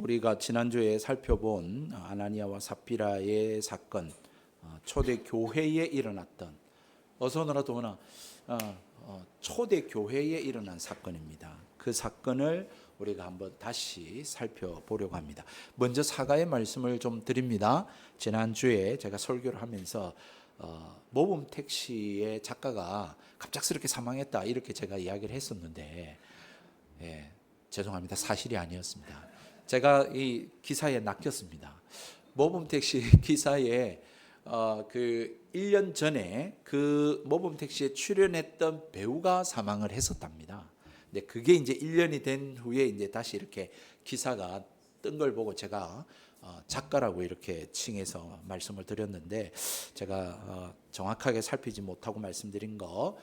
우리가 지난주에 살펴본 아나니아와 삽비라의 사건, 초대 교회에 일어났던, 어서 오너라 도원아, 초대 교회에 일어난 사건입니다. 그 사건을 우리가 한번 다시 살펴보려고 합니다. 먼저 사과의 말씀을 좀 드립니다. 지난주에 제가 설교를 하면서 모범 택시의 작가가 갑작스럽게 사망했다 이렇게 제가 이야기를 했었는데, 죄송합니다. 사실이 아니었습니다. 제가 이 기사에 낚였습니다. 모범 택시 기사에 그 1년 전에 그 모범 택시에 출연했던 배우가 사망을 했었답니다. 근데 그게 이제 1년이 된 후에 이제 다시 이렇게 기사가 뜬 걸 보고 제가 작가라고 이렇게 칭해서 말씀을 드렸는데, 제가 정확하게 살피지 못하고 말씀드린 거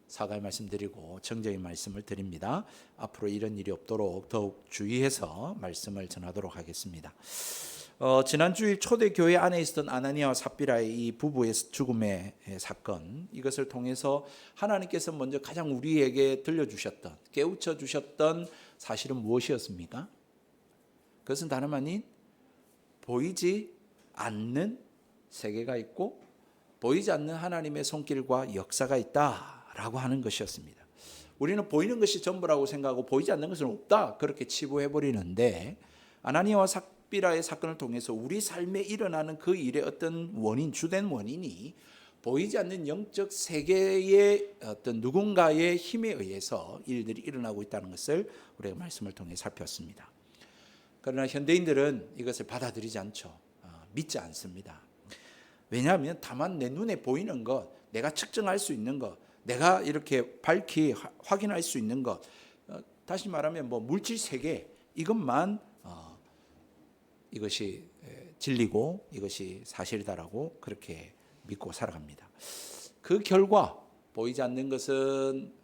사과의 말씀드리고 정정의 말씀을 드립니다. 앞으로 이런 일이 없도록 더욱 주의해서 말씀을 전하도록 하겠습니다. 지난 주일 초대교회 안에 있었던 아나니아와 삽비라의 이 부부의 죽음의 사건, 이것을 통해서 하나님께서 먼저 가장 우리에게 들려주셨던, 깨우쳐 주셨던 사실은 무엇이었습니까? 그것은 다름 아닌 보이지 않는 세계가 있고 보이지 않는 하나님의 손길과 역사가 있다라고 하는 것이었습니다. 우리는 보이는 것이 전부라고 생각하고 보이지 않는 것은 없다 그렇게 치부해버리는데, 아나니아와 삽비라의 사건을 통해서 우리 삶에 일어나는 그 일의 어떤 원인, 주된 원인이 보이지 않는 영적 세계의 어떤 누군가의 힘에 의해서 일들이 일어나고 있다는 것을 우리가 말씀을 통해 살폈습니다. 그러나 현대인들은 이것을 받아들이지 않죠. 믿지 않습니다. 왜냐하면 다만 내 눈에 보이는 것, 내가 측정할 수 있는 것, 내가 이렇게 밝히 확인할 수 있는 것, 다시 말하면 물질 세계, 이것만 이것이 진리고 이것이 사실이다라고 그렇게 믿고 살아갑니다. 그 결과 보이지 않는 것은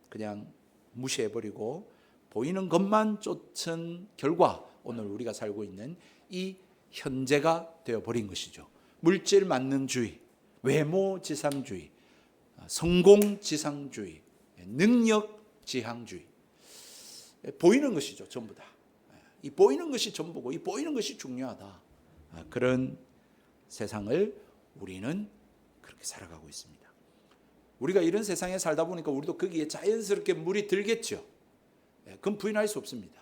그냥 무시해버리고 보이는 것만 쫓은 결과 오늘 우리가 살고 있는 이 현재가 되어버린 것이죠. 물질 만능주의, 외모 지상주의, 성공 지상주의, 능력 지향주의, 보이는 것이죠. 전부 다. 이 보이는 것이 전부고 이 보이는 것이 중요하다. 그런 세상을 우리는 그렇게 살아가고 있습니다. 우리가 이런 세상에 살다 보니까 우리도 거기에 자연스럽게 물이 들겠죠. 그건 부인할 수 없습니다.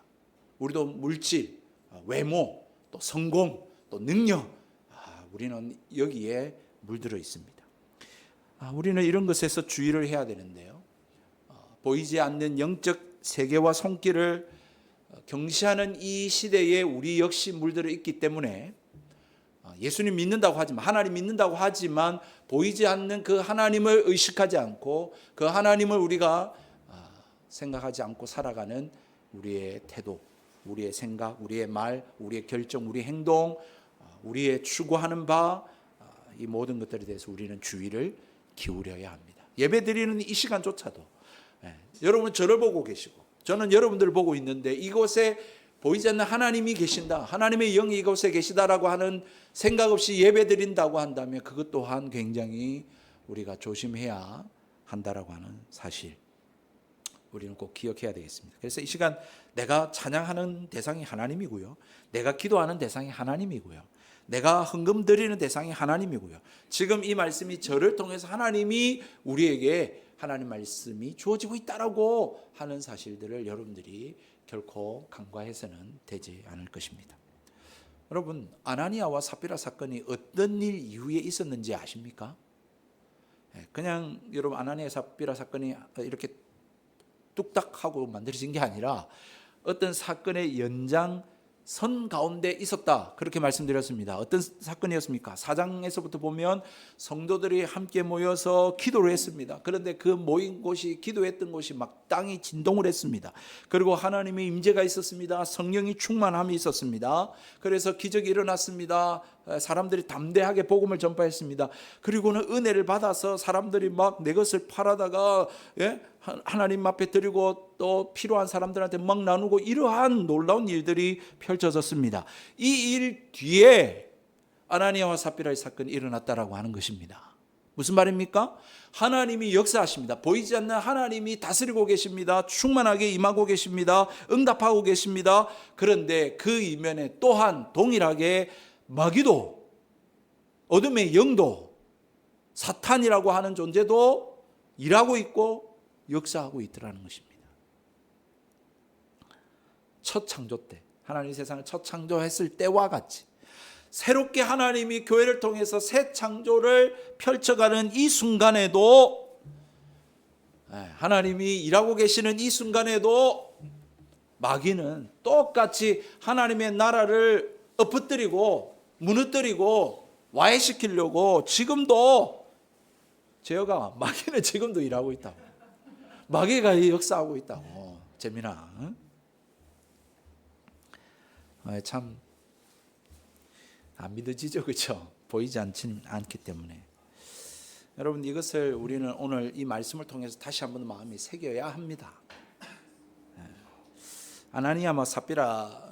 우리도 물질, 외모, 또 성공, 또 능력, 우리는 여기에 물들어 있습니다. 우리는 이런 것에서 주의를 해야 되는데요. 보이지 않는 영적 세계와 손길을 경시하는 이 시대에 우리 역시 물들어 있기 때문에 예수님 믿는다고 하지만, 하나님 믿는다고 하지만 보이지 않는 그 하나님을 의식하지 않고 그 하나님을 우리가 생각하지 않고 살아가는 우리의 태도, 우리의 생각, 우리의 말, 우리의 결정, 우리의 행동, 우리의 추구하는 바, 이 모든 것들에 대해서 우리는 주의를 기울여야 합니다. 예배드리는 이 시간조차도 여러분은 저를 보고 계시고 저는 여러분들을 보고 있는데, 이곳에 보이지 않는 하나님이 계신다, 하나님의 영이 이곳에 계시다라고 하는 생각 없이 예배드린다고 한다면 그것 또한 굉장히 우리가 조심해야 한다라고 하는 사실, 우리는 꼭 기억해야 되겠습니다. 그래서 이 시간 내가 찬양하는 대상이 하나님이고요, 내가 기도하는 대상이 하나님이고요, 내가 헌금 드리는 대상이 하나님이고요, 지금 이 말씀이 저를 통해서 하나님이 우리에게 하나님 말씀이 주어지고 있다라고 하는 사실들을 여러분들이 결코 간과해서는 되지 않을 것입니다. 여러분, 아나니아와 삽비라 사건이 어떤 일 이후에 있었는지 아십니까? 그냥 여러분 아나니아 삽비라 사건이 이렇게 뚝딱하고 만들어진 게 아니라 어떤 사건의 연장선 가운데 있었다 그렇게 말씀드렸습니다. 어떤 사건이었습니까? 4장에서부터 보면 성도들이 함께 모여서 기도를 했습니다. 그런데 그 모인 곳이, 기도했던 곳이 막 땅이 진동을 했습니다. 그리고 하나님의 임재가 있었습니다. 성령이 충만함이 있었습니다. 그래서 기적이 일어났습니다. 사람들이 담대하게 복음을 전파했습니다. 그리고는 은혜를 받아서 사람들이 막 내 것을 팔아다가 하나님 앞에 드리고 또 필요한 사람들한테 막 나누고, 이러한 놀라운 일들이 펼쳐졌습니다. 이 일 뒤에 아나니아와 삽비라의 사건이 일어났다라고 하는 것입니다. 무슨 말입니까? 하나님이 역사하십니다. 보이지 않는 하나님이 다스리고 계십니다. 충만하게 임하고 계십니다. 응답하고 계십니다. 그런데 그 이면에 또한 동일하게 마귀도, 어둠의 영도, 사탄이라고 하는 존재도 일하고 있고 역사하고 있더라는 것입니다. 첫 창조 때, 하나님이 세상을 첫 창조했을 때와 같이 새롭게 하나님이 교회를 통해서 새 창조를 펼쳐가는 이 순간에도, 하나님이 일하고 계시는 이 순간에도 마귀는 똑같이 하나님의 나라를 엎어뜨리고 무너뜨리고 와해시키려고 지금도 제어가, 마귀는 지금도 일하고 있다고. 마귀가 역사하고 있다고. 재민아, 참 안 믿어지죠, 그렇죠? 보이지 않기 때문에. 여러분, 이것을 우리는 오늘 이 말씀을 통해서 다시 한번 마음에 새겨야 합니다. 아나니아와 삽비라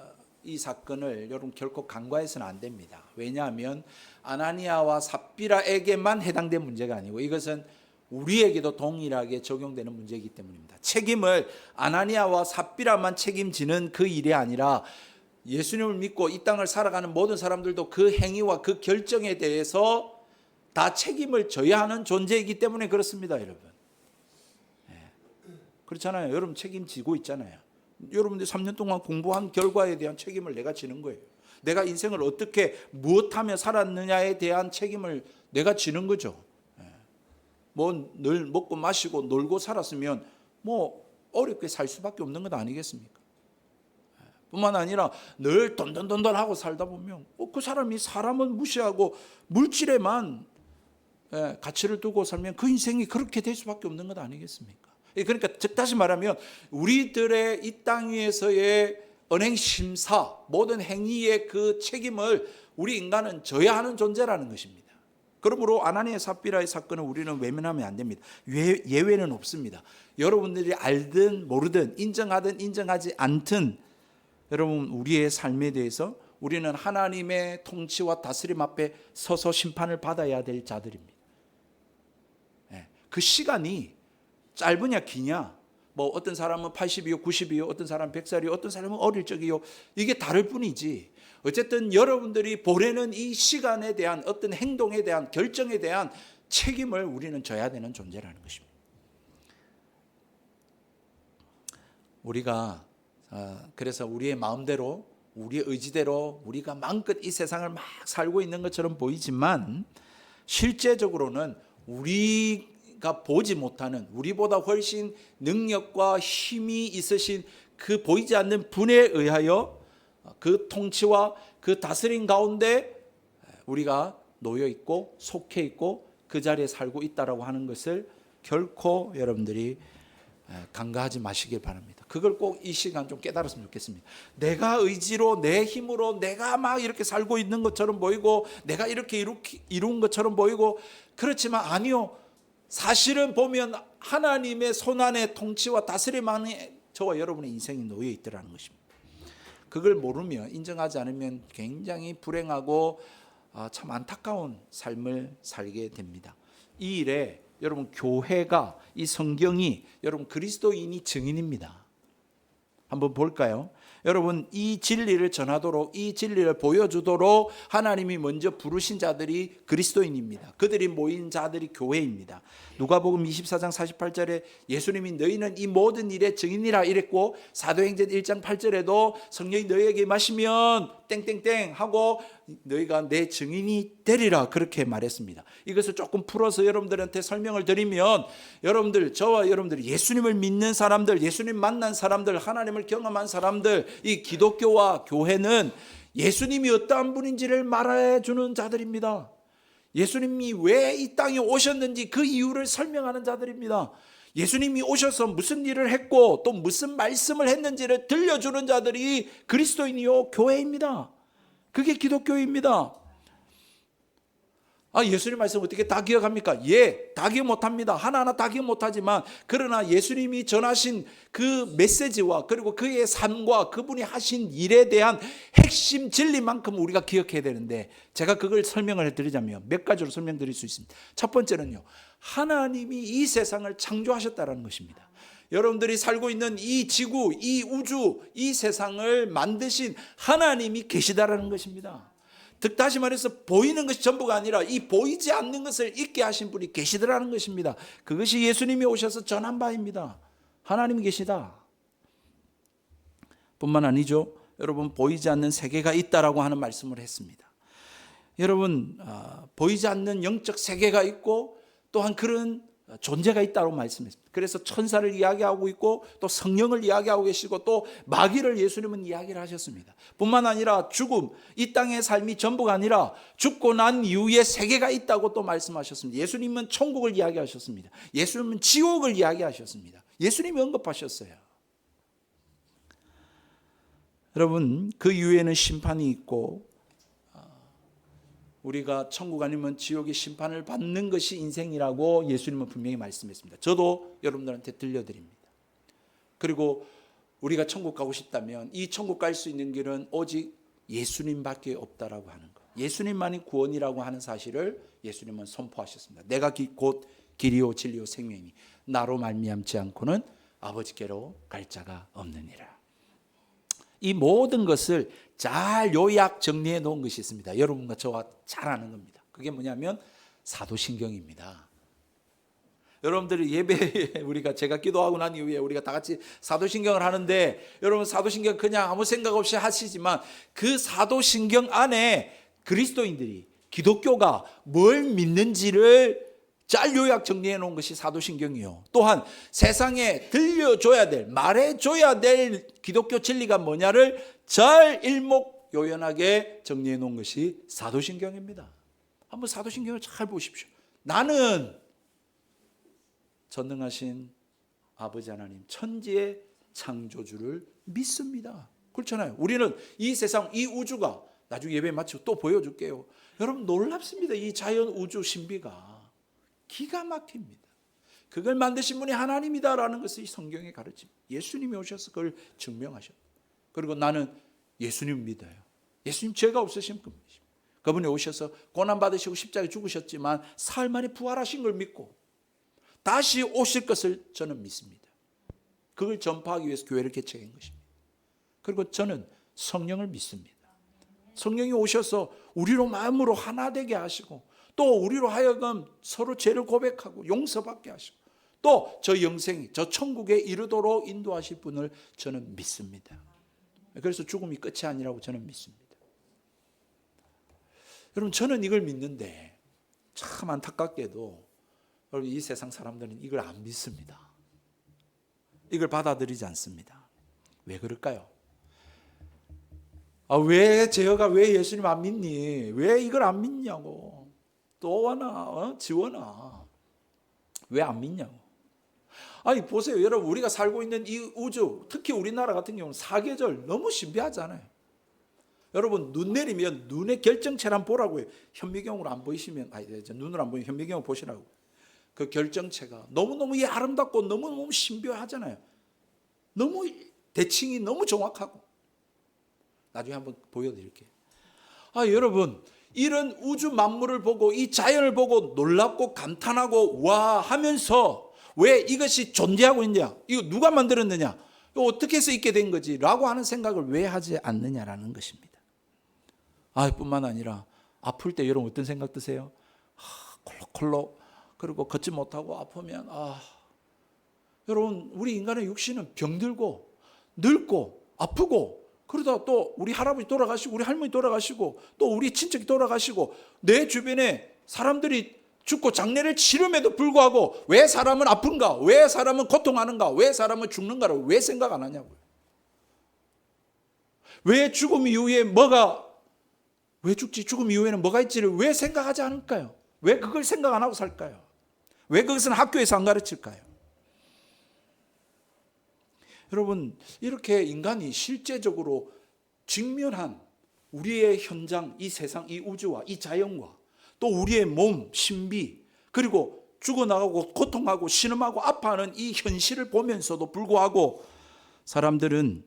이 사건을 여러분 결코 간과해서는 안 됩니다. 왜냐하면 아나니아와 삽비라에게만 해당된 문제가 아니고 이것은 우리에게도 동일하게 적용되는 문제이기 때문입니다. 책임을 아나니아와 삽비라만 책임지는 그 일이 아니라 예수님을 믿고 이 땅을 살아가는 모든 사람들도 그 행위와 그 결정에 대해서 다 책임을 져야 하는 존재이기 때문에 그렇습니다, 여러분. 그렇잖아요. 여러분 책임지고 있잖아요. 여러분들 3년 동안 공부한 결과에 대한 책임을 내가 지는 거예요. 내가 인생을 어떻게 무엇하며 살았느냐에 대한 책임을 내가 지는 거죠. 뭐 늘 먹고 마시고 놀고 살았으면 뭐 어렵게 살 수밖에 없는 것 아니겠습니까? 뿐만 아니라 늘 돈돈돈돈하고 살다 보면 그 사람이 사람은 무시하고 물질에만 가치를 두고 살면 그 인생이 그렇게 될 수밖에 없는 것 아니겠습니까? 그러니까 즉 다시 말하면 우리들의 이 땅 위에서의 언행 심사, 모든 행위의 그 책임을 우리 인간은 져야 하는 존재라는 것입니다. 그러므로 아나니아 삽비라의 사건을 우리는 외면하면 안 됩니다. 예외는 없습니다. 여러분들이 알든 모르든 인정하든 인정하지 않든 여러분 우리의 삶에 대해서 우리는 하나님의 통치와 다스림 앞에 서서 심판을 받아야 될 자들입니다. 그 시간이 짧으냐 기냐, 뭐 어떤 사람은 80이요 90이요 어떤 사람은 100살이요 어떤 사람은 어릴 적이요, 이게 다를 뿐이지 어쨌든 여러분들이 보내는 이 시간에 대한 어떤 행동에 대한 결정에 대한 책임을 우리는 져야 되는 존재라는 것입니다. 우리가 그래서 우리의 마음대로 우리의 의지대로 우리가 마음껏 이 세상을 막 살고 있는 것처럼 보이지만 실제적으로는 우리가 보지 못하는, 우리보다 훨씬 능력과 힘이 있으신 그 보이지 않는 분에 의하여 그 통치와 그 다스림 가운데 우리가 놓여 있고 속해 있고 그 자리에 살고 있다라고 하는 것을 결코 여러분들이 간과하지 마시길 바랍니다. 그걸 꼭 이 시간 좀 깨달았으면 좋겠습니다. 내가 의지로 내 힘으로 내가 막 이렇게 살고 있는 것처럼 보이고 내가 이렇게 이룬 것처럼 보이고 그렇지만 아니요. 사실은 보면 하나님의 손안에 통치와 다스림 안에 저와 여러분의 인생이 놓여 있더라는 것입니다. 그걸 모르면, 인정하지 않으면 굉장히 불행하고 참 안타까운 삶을 살게 됩니다. 이 일에 여러분 교회가, 이 성경이 여러분 그리스도인이 증인입니다. 한번 볼까요? 여러분 이 진리를 전하도록, 이 진리를 보여주도록 하나님이 먼저 부르신 자들이 그리스도인입니다. 그들이 모인 자들이 교회입니다. 누가복음 24장 48절에 예수님이 너희는 이 모든 일의 증인이라 이랬고, 사도행전 1장 8절에도 성령이 너희에게 임하시면 땡땡땡 하고 너희가 내 증인이 되리라 그렇게 말했습니다. 이것을 조금 풀어서 여러분들한테 설명을 드리면, 여러분들, 저와 여러분들이 예수님을 믿는 사람들, 예수님 만난 사람들, 하나님을 경험한 사람들, 이 기독교와 교회는 예수님이 어떠한 분인지를 말해주는 자들입니다. 예수님이 왜 이 땅에 오셨는지 그 이유를 설명하는 자들입니다. 예수님이 오셔서 무슨 일을 했고 또 무슨 말씀을 했는지를 들려주는 자들이 그리스도인이요 교회입니다. 그게 기독교입니다. 예수님 말씀 어떻게 다 기억합니까? 예, 다 기억 못합니다. 하나하나 다 기억 못하지만 그러나 예수님이 전하신 그 메시지와 그리고 그의 삶과 그분이 하신 일에 대한 핵심 진리만큼 우리가 기억해야 되는데, 제가 그걸 설명을 해드리자면 몇 가지로 설명드릴 수 있습니다. 첫 번째는요, 하나님이 이 세상을 창조하셨다는 것입니다. 여러분들이 살고 있는 이 지구, 이 우주, 이 세상을 만드신 하나님이 계시다라는 것입니다. 즉 다시 말해서 보이는 것이 전부가 아니라 이 보이지 않는 것을 있게 하신 분이 계시더라는 것입니다. 그것이 예수님이 오셔서 전한 바입니다. 하나님이 계시다. 뿐만 아니죠. 여러분, 보이지 않는 세계가 있다라고 하는 말씀을 했습니다. 여러분, 보이지 않는 영적 세계가 있고 또한 그런 존재가 있다고 말씀했습니다. 그래서 천사를 이야기하고 있고 또 성령을 이야기하고 계시고 또 마귀를 예수님은 이야기를 하셨습니다. 뿐만 아니라 죽음, 이 땅의 삶이 전부가 아니라 죽고 난 이후에 세계가 있다고 또 말씀하셨습니다. 예수님은 천국을 이야기하셨습니다. 예수님은 지옥을 이야기하셨습니다. 예수님이 언급하셨어요. 여러분, 그 이후에는 심판이 있고 우리가 천국 아니면 지옥의 심판을 받는 것이 인생이라고 예수님은 분명히 말씀했습니다. 저도 여러분들한테 들려드립니다. 그리고 우리가 천국 가고 싶다면 이 천국 갈 수 있는 길은 오직 예수님밖에 없다라고 하는 것, 예수님만이 구원이라고 하는 사실을 예수님은 선포하셨습니다. 내가 곧 길이요 진리요 생명이니 나로 말미암지 않고는 아버지께로 갈 자가 없느니라. 이 모든 것을 잘 요약 정리해 놓은 것이 있습니다. 여러분과 저와 잘 아는 겁니다. 그게 뭐냐면 사도신경입니다. 여러분들이 예배에 우리가 제가 기도하고 난 이후에 우리가 다 같이 사도신경을 하는데, 여러분 사도신경 그냥 아무 생각 없이 하시지만 그 사도신경 안에 그리스도인들이, 기독교가 뭘 믿는지를 잘 요약 정리해 놓은 것이 사도신경이요. 또한 세상에 들려줘야 될, 말해줘야 될 기독교 진리가 뭐냐를 잘 일목요연하게 정리해 놓은 것이 사도신경입니다. 한번 사도신경을 잘 보십시오. 나는 전능하신 아버지 하나님, 천지의 창조주를 믿습니다. 그렇잖아요. 우리는 이 세상, 이 우주가, 나중에 예배 마치고 또 보여줄게요. 여러분 놀랍습니다. 이 자연 우주 신비가 기가 막힙니다. 그걸 만드신 분이 하나님이다라는 것을 이 성경에 가르칩니다. 예수님이 오셔서 그걸 증명하셨다. 그리고 나는 예수님 믿어요. 예수님 죄가 없으신 분이십니다. 그분이 오셔서 고난받으시고 십자가에 죽으셨지만 사흘 만에 부활하신 걸 믿고 다시 오실 것을 저는 믿습니다. 그걸 전파하기 위해서 교회를 개척한 것입니다. 그리고 저는 성령을 믿습니다. 성령이 오셔서 우리로 마음으로 하나 되게 하시고 또 우리로 하여금 서로 죄를 고백하고 용서받게 하시고 또 저 영생이, 저 천국에 이르도록 인도하실 분을 저는 믿습니다. 그래서 죽음이 끝이 아니라고 저는 믿습니다. 여러분, 저는 이걸 믿는데 참 안타깝게도 여러분, 이 세상 사람들은 이걸 안 믿습니다. 이걸 받아들이지 않습니다. 왜 그럴까요? 왜 제어가 왜 예수님 안 믿니? 왜 이걸 안 믿냐고. 또하나 지원아, 왜 안 믿냐고. 아니 보세요, 여러분, 우리가 살고 있는 이 우주, 특히 우리나라 같은 경우는 사계절 너무 신비하잖아요. 여러분, 눈 내리면 눈의 결정체를 한번 보라고요. 현미경으로 안 보이시면, 눈으로 안 보이면 현미경으로 보시라고. 그 결정체가 너무너무 아름답고 너무너무 신비하잖아요. 너무 대칭이 너무 정확하고. 나중에 한번 보여드릴게요. 여러분, 이런 우주 만물을 보고 이 자연을 보고 놀랍고 감탄하고 와 하면서 왜 이것이 존재하고 있냐, 이거 누가 만들었느냐, 이거 어떻게 해서 있게 된 거지 라고 하는 생각을 왜 하지 않느냐라는 것입니다. 뿐만 아니라 아플 때 여러분 어떤 생각 드세요? 콜록콜록, 그리고 걷지 못하고 아프면 여러분, 우리 인간의 육신은 병들고 늙고 아프고, 그러다 또 우리 할아버지 돌아가시고 우리 할머니 돌아가시고 또 우리 친척이 돌아가시고 내 주변에 사람들이 죽고 장례를 치름에도 불구하고 왜 사람은 아픈가, 왜 사람은 고통하는가, 왜 사람은 죽는가를 왜 생각 안 하냐고요. 왜 죽음 이후에 왜 죽지, 죽음 이후에는 뭐가 있지를 왜 생각하지 않을까요? 왜 그걸 생각 안 하고 살까요? 왜 그것은 학교에서 안 가르칠까요? 여러분, 이렇게 인간이 실제적으로 직면한 우리의 현장, 이 세상, 이 우주와 이 자연과 또 우리의 몸, 신비, 그리고 죽어나가고 고통하고 신음하고 아파하는 이 현실을 보면서도 불구하고 사람들은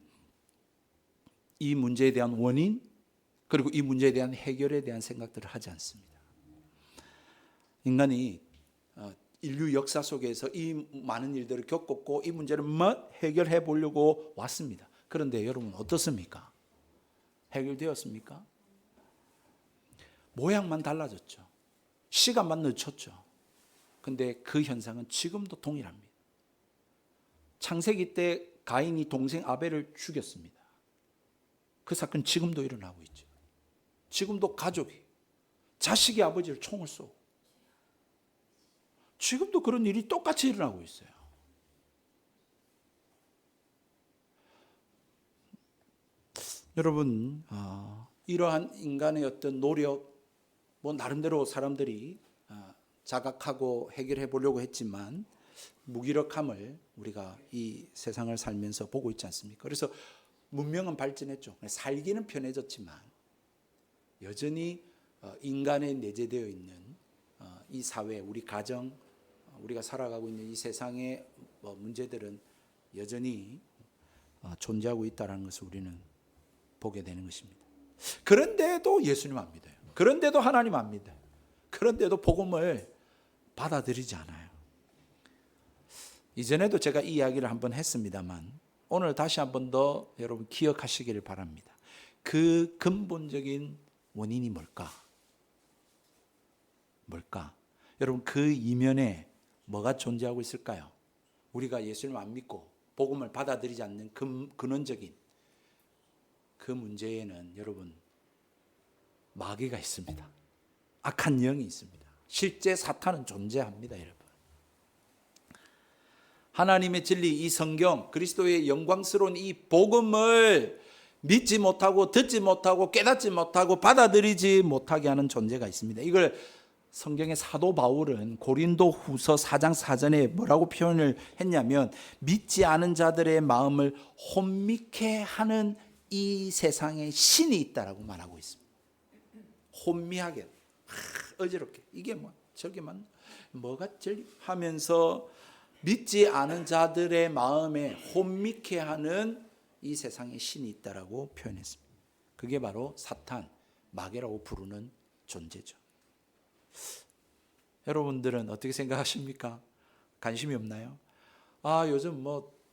이 문제에 대한 원인, 그리고 이 문제에 대한 해결에 대한 생각들을 하지 않습니다. 인간이 인류 역사 속에서 이 많은 일들을 겪었고 이 문제를 해결해 보려고 왔습니다. 그런데 여러분 어떻습니까? 해결되었습니까? 모양만 달라졌죠. 시간만 늦췄죠. 근데 그 현상은 지금도 동일합니다. 창세기 때 가인이 동생 아벨을 죽였습니다. 그 사건 지금도 일어나고 있죠. 지금도 가족이 자식이 아버지를 총을 쏘고 지금도 그런 일이 똑같이 일어나고 있어요. 여러분, 이러한 인간의 어떤 노력, 나름대로 사람들이 자각하고 해결해 보려고 했지만 무기력함을 우리가 이 세상을 살면서 보고 있지 않습니까? 그래서 문명은 발전했죠. 살기는 편해졌지만 여전히 인간에 내재되어 있는 이 사회, 우리 가정, 우리가 살아가고 있는 이 세상의 문제들은 여전히 존재하고 있다는 것을 우리는 보게 되는 것입니다. 그런데도 예수님 안 믿어요. 그런데도 하나님 안 믿어요. 그런데도 복음을 받아들이지 않아요. 이전에도 제가 이 이야기를 한번 했습니다만 오늘 다시 한번 더 여러분 기억하시기를 바랍니다. 그 근본적인 원인이 뭘까? 여러분 그 이면에 뭐가 존재하고 있을까요? 우리가 예수님 안 믿고 복음을 받아들이지 않는 근원적인 그 문제에는 여러분 마귀가 있습니다. 악한 영이 있습니다. 실제 사탄은 존재합니다, 여러분. 하나님의 진리, 이 성경, 그리스도의 영광스러운 이 복음을 믿지 못하고 듣지 못하고 깨닫지 못하고 받아들이지 못하게 하는 존재가 있습니다. 이걸 성경의 사도 바울은 고린도 후서 4장 4절에 뭐라고 표현을 했냐면 믿지 않은 자들의 마음을 혼미케 하는 이 세상에 신이 있다라고 말하고 있습니다. 혼미하게, 어지럽게, 이게 저게 뭐가 제일 하면서 믿지 않은 자들의 마음에 혼미케 하는 이 세상에 신이 있다라고 표현했습니다. 그게 바로 사탄, 마귀라고 부르는 존재죠. 여러분들은 어떻게 생각하십니까? 관심이 없나요? 요즘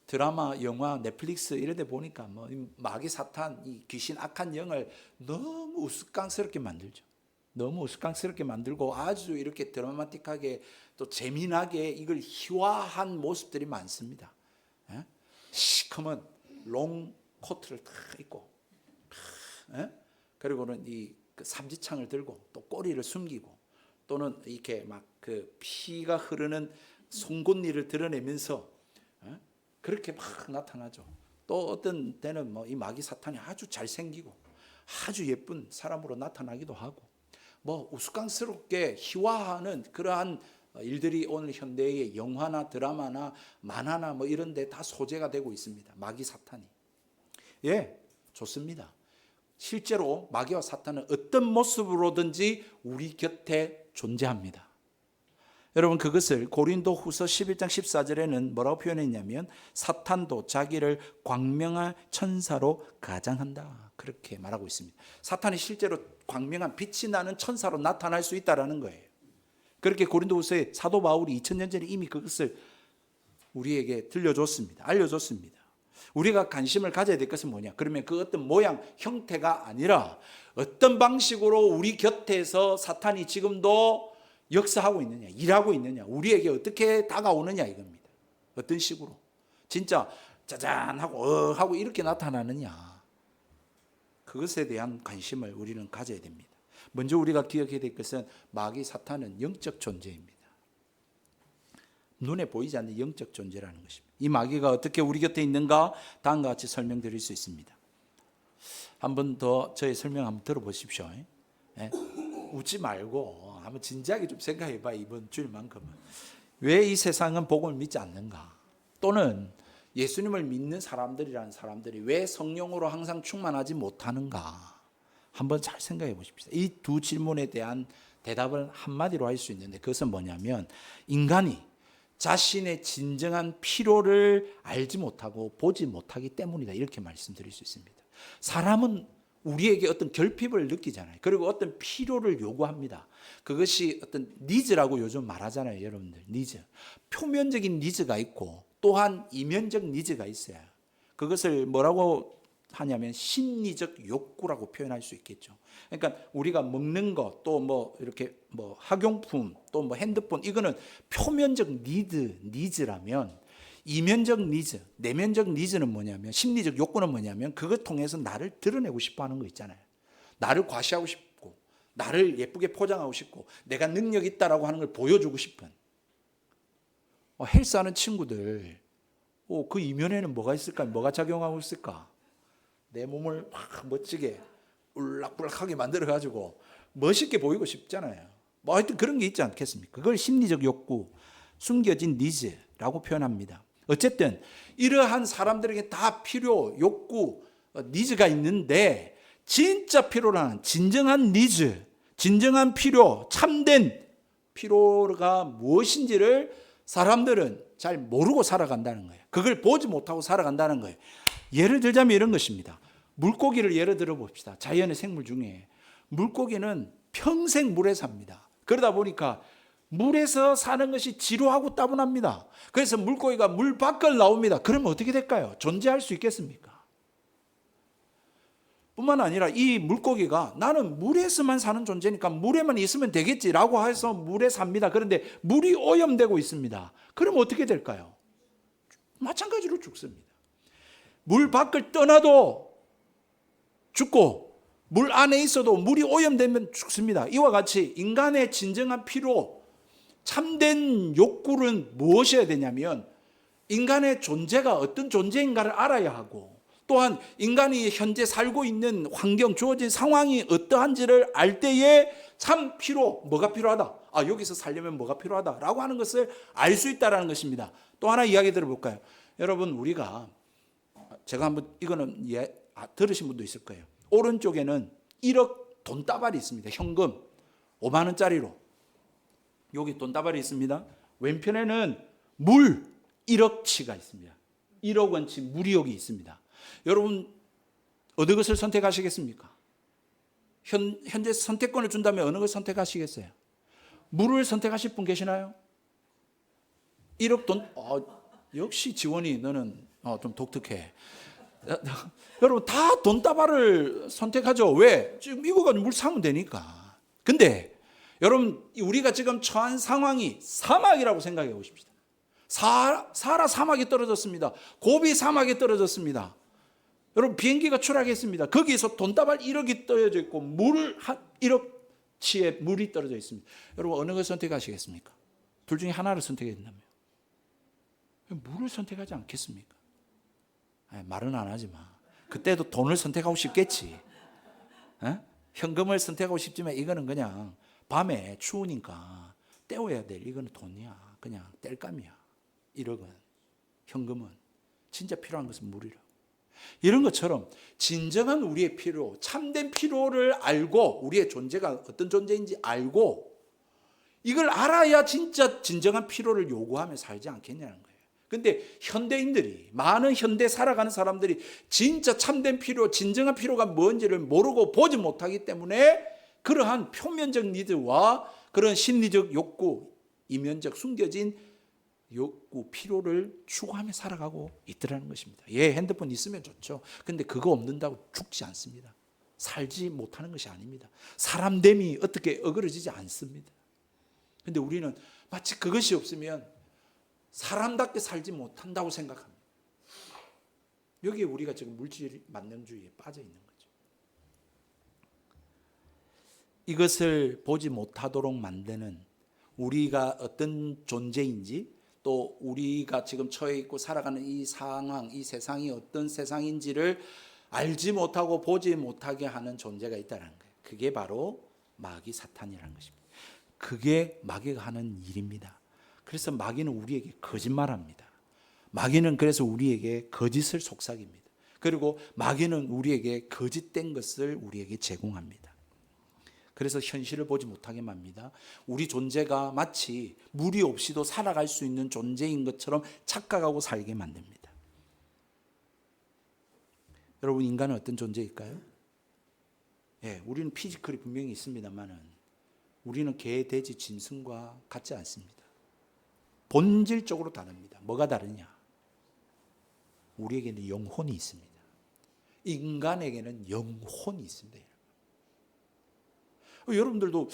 드라마, 영화, 넷플릭스 이런 데 보니까 마귀 사탄, 이 귀신 악한 영을 너무 우스꽝스럽게 만들죠. 너무 우스꽝스럽게 만들고 아주 이렇게 드라마틱하게 또 재미나게 이걸 희화한 모습들이 많습니다. 시커먼 롱 코트를 다 입고 그리고는 이 삼지창을 들고 또 꼬리를 숨기고 또는 이렇게 막 그 피가 흐르는 송곳니를 드러내면서 그렇게 막 나타나죠. 또 어떤 때는 이 마귀 사탄이 아주 잘생기고 아주 예쁜 사람으로 나타나기도 하고 우스꽝스럽게 희화하는 그러한 일들이 오늘 현대의 영화나 드라마나 만화나 이런 데 다 소재가 되고 있습니다. 마귀 사탄이. 예, 좋습니다. 실제로 마귀와 사탄은 어떤 모습으로든지 우리 곁에 존재합니다. 여러분 그것을 고린도 후서 11장 14절에는 뭐라고 표현했냐면 사탄도 자기를 광명한 천사로 가장한다. 그렇게 말하고 있습니다. 사탄이 실제로 광명한 빛이 나는 천사로 나타날 수 있다는 거예요. 그렇게 고린도 후서에 사도 바울이 2000년 전에 이미 그것을 우리에게 들려줬습니다. 알려줬습니다. 우리가 관심을 가져야 될 것은 뭐냐? 그러면 그 어떤 모양, 형태가 아니라 어떤 방식으로 우리 곁에서 사탄이 지금도 역사하고 있느냐, 일하고 있느냐, 우리에게 어떻게 다가오느냐 이겁니다. 어떤 식으로? 진짜 짜잔하고 하고 이렇게 나타나느냐. 그것에 대한 관심을 우리는 가져야 됩니다. 먼저 우리가 기억해야 될 것은 마귀 사탄은 영적 존재입니다. 눈에 보이지 않는 영적 존재라는 것입니다. 이 마귀가 어떻게 우리 곁에 있는가 다음과 같이 설명드릴 수 있습니다. 한 번 더 저의 설명 한번 들어보십시오. 웃지 말고 한번 진지하게 좀 생각해봐. 이번 주일만큼은 왜 이 세상은 복음을 믿지 않는가? 또는 예수님을 믿는 사람들이라는 사람들이 왜 성령으로 항상 충만하지 못하는가? 한번 잘 생각해 보십시오. 이 두 질문에 대한 대답을 한마디로 할 수 있는데 그것은 뭐냐면 인간이 자신의 진정한 필요를 알지 못하고 보지 못하기 때문이다. 이렇게 말씀드릴 수 있습니다. 사람은 우리에게 어떤 결핍을 느끼잖아요. 그리고 어떤 필요를 요구합니다. 그것이 어떤 니즈라고 요즘 말하잖아요. 여러분들 니즈. 표면적인 니즈가 있고 또한 이면적 니즈가 있어요. 그것을 뭐라고 하냐면 심리적 욕구라고 표현할 수 있겠죠. 그러니까 우리가 먹는 것, 또 뭐 이렇게 뭐 학용품, 또 뭐 핸드폰, 이거는 표면적 니즈라면 이면적 니즈, 내면적 니즈는 뭐냐면, 심리적 욕구는 뭐냐면 그것 통해서 나를 드러내고 싶어 하는 거 있잖아요. 나를 과시하고 싶고, 나를 예쁘게 포장하고 싶고, 내가 능력 있다라고 하는 걸 보여주고 싶은. 헬스하는 친구들, 그 이면에는 뭐가 있을까? 뭐가 작용하고 있을까? 내 몸을 막 멋지게 울락불락하게 만들어가지고 멋있게 보이고 싶잖아요. 뭐 하여튼 그런 게 있지 않겠습니까? 그걸 심리적 욕구, 숨겨진 니즈라고 표현합니다. 어쨌든 이러한 사람들에게 다 필요, 욕구, 니즈가 있는데 진짜 필요라는 진정한 니즈, 진정한 필요, 참된 필요가 무엇인지를 사람들은 잘 모르고 살아간다는 거예요. 그걸 보지 못하고 살아간다는 거예요. 예를 들자면 이런 것입니다. 물고기를 예를 들어 봅시다. 자연의 생물 중에 물고기는 평생 물에 삽니다. 그러다 보니까 물에서 사는 것이 지루하고 따분합니다. 그래서 물고기가 물 밖을 나옵니다. 그러면 어떻게 될까요? 존재할 수 있겠습니까? 뿐만 아니라 이 물고기가 나는 물에서만 사는 존재니까 물에만 있으면 되겠지라고 해서 물에 삽니다. 그런데 물이 오염되고 있습니다. 그럼 어떻게 될까요? 마찬가지로 죽습니다. 물 밖을 떠나도 죽고 물 안에 있어도 물이 오염되면 죽습니다. 이와 같이 인간의 진정한 필요, 참된 욕구는 무엇이어야 되냐면 인간의 존재가 어떤 존재인가를 알아야 하고 또한 인간이 현재 살고 있는 환경, 주어진 상황이 어떠한지를 알 때에 참 뭐가 필요하다. 여기서 살려면 뭐가 필요하다라고 하는 것을 알 수 있다는 것입니다. 또 하나 이야기 들어볼까요? 여러분, 우리가 제가 한번 이거는 들으신 분도 있을 거예요. 오른쪽에는 1억 돈다발이 있습니다. 현금 5만 원짜리로. 여기 돈다발이 있습니다. 왼편에는 물 1억치가 있습니다. 1억 원치 물이 여기 있습니다. 여러분 어느 것을 선택하시겠습니까? 현재 선택권을 준다면 어느 것을 선택하시겠어요? 물을 선택하실 분 계시나요? 1억 돈 역시 지원이 너는 좀 독특해. 여러분 다 돈다발을 선택하죠. 왜? 지금 이거 가지고 물 사면 되니까. 근데 여러분 우리가 지금 처한 상황이 사막이라고 생각해 보십시다. 사라 사막에 떨어졌습니다. 고비 사막에 떨어졌습니다. 여러분 비행기가 추락했습니다. 거기에서 돈다발 1억이 떨어져 있고 물 1억치의 물이 떨어져 있습니다. 여러분 어느 걸 선택하시겠습니까? 둘 중에 하나를 선택해야 된다면 물을 선택하지 않겠습니까? 말은 안 하지 마. 그때도 돈을 선택하고 싶겠지. 현금을 선택하고 싶지만 이거는 그냥 밤에 추우니까 떼어야 될 이거는 돈이야. 그냥 뗄감이야. 1억은. 현금은. 진짜 필요한 것은 물이라. 이런 것처럼 진정한 우리의 필요, 참된 필요를 알고 우리의 존재가 어떤 존재인지 알고 이걸 알아야 진짜 진정한 필요를 요구하며 살지 않겠냐는 거예요. 근데 현대인들이, 많은 현대 살아가는 사람들이 진짜 참된 필요, 진정한 필요가 뭔지를 모르고 보지 못하기 때문에 그러한 표면적 니즈와 그런 심리적 욕구, 이면적 숨겨진 욕구, 필요를 추구하며 살아가고 있더라는 것입니다. 핸드폰 있으면 좋죠. 근데 그거 없는다고 죽지 않습니다. 살지 못하는 것이 아닙니다. 사람됨이 어떻게 어그러지지 않습니다. 근데 우리는 마치 그것이 없으면 사람답게 살지 못한다고 생각합니다. 여기에 우리가 지금 물질 만능주의에 빠져 있는 거죠. 이것을 보지 못하도록 만드는 우리가 어떤 존재인지 또 우리가 지금 처해 있고 살아가는 이 상황, 이 세상이 어떤 세상인지를 알지 못하고 보지 못하게 하는 존재가 있다는 거예요. 그게 바로 마귀 사탄이라는 것입니다. 그게 마귀가 하는 일입니다. 그래서 마귀는 우리에게 거짓말합니다. 마귀는 그래서 우리에게 거짓을 속삭입니다. 그리고 마귀는 우리에게 거짓된 것을 우리에게 제공합니다. 그래서 현실을 보지 못하게 합니다. 우리 존재가 마치 무리 없이도 살아갈 수 있는 존재인 것처럼 착각하고 살게 만듭니다. 여러분, 인간은 어떤 존재일까요? 예, 우리는 피지컬이 분명히 있습니다만은 우리는 개, 돼지, 짐승과 같지 않습니다. 본질적으로 다릅니다. 뭐가 다르냐? 우리에게는 영혼이 있습니다. 인간에게는 영혼이 있습니다. 여러분들도